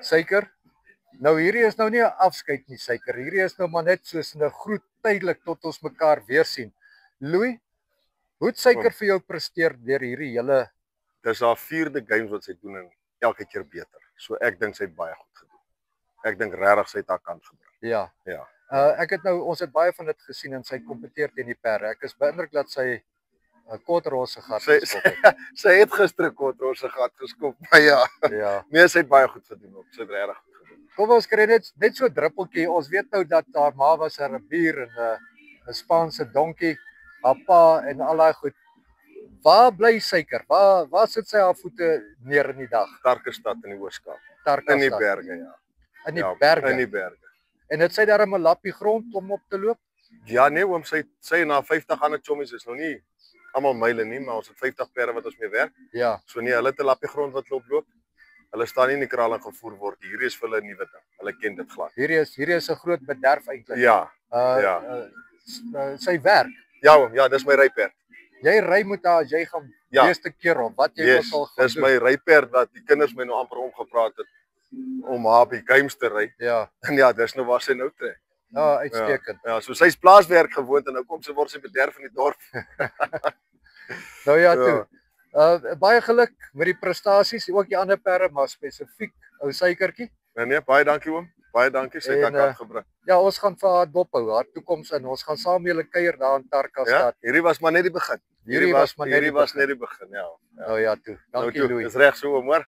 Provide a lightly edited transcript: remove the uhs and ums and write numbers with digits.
suiker. Nou hierdie is nou nie 'n afskeid nie suiker. Hierdie is nou maar net soos 'n groet tydelik tot ons mekaar weer sien. Louis, hoe het suiker vir jou presteer deur hierdie hele? Dis haar 4de games wat sy doen en elke keer beter. So ek dink sy het baie goed gedoen. Ek dink regtig sy het haar kant gebring. Ja. Ja. Ons het baie van dit gesien en sy kompeteer teen die perde. Ek is beïndruk dat sy 'n kortrosse gat geskop het. Sy het gister 'n kortrosse gat geskop, maar ja. Ja. Nee, sy het baie goed gedoen op. Sy het regtig goed gedoen. Kom ons kry net so 'n druppeltjie. Ons weet nou dat haar ma was 'n rabier en 'n Spaanse donkie, haar pa en al daai goed. Waar bly suiker? Waar sit sy haar voete neer in die dag? Tarkestad in die Oos-Kaap. Tarkestad. In die berge, ja. In die berge. In die berge. En het sy darem 'n lappie grond om op te loop? Ja nee oom, sy en haar 50 ander chommies is nou nie almal myle nie, maar ons het 50 perde wat ons mee werk. Ja. So nee, hulle het 'n lappie grond wat loop. Hulle staan nie in die kraal en gevoer word. Hierdie is vir hulle 'n nuwe ding. Hulle ken dit glad. Hierdie is 'n groot bederf eintlik. Ja. Sy werk. Ja oom, ja, dis my ryperd. Jy ry met haar as jy gaan eerste keer op. Wat jy ook al gaan doen. Dis my ryperd wat die kinders my nou amper omgepraat het om haar op die games te ry. Ja. En ja, dis nou waar sy nou trek. Ja, uitstekend. Ja, so sy's plaaswerk gewoond en nou kom sy word sy bederf in die dorp. Nou ja, toe. Baie geluk met die prestasies, ook die ander perde, maar spesifiek ou suikertjie. Nee, baie dankie oom. Baie dankie, sy het haar kant gebring. Ja, ons gaan vir haar dophou, haar toekoms in. Ons gaan saam julle kuier daar in Tarkastad. Ja, hierdie was maar net die begin. Hierdie was net die begin, ja. Nou ja, toe. Dankie Louis. Dis reg so oom, hoor.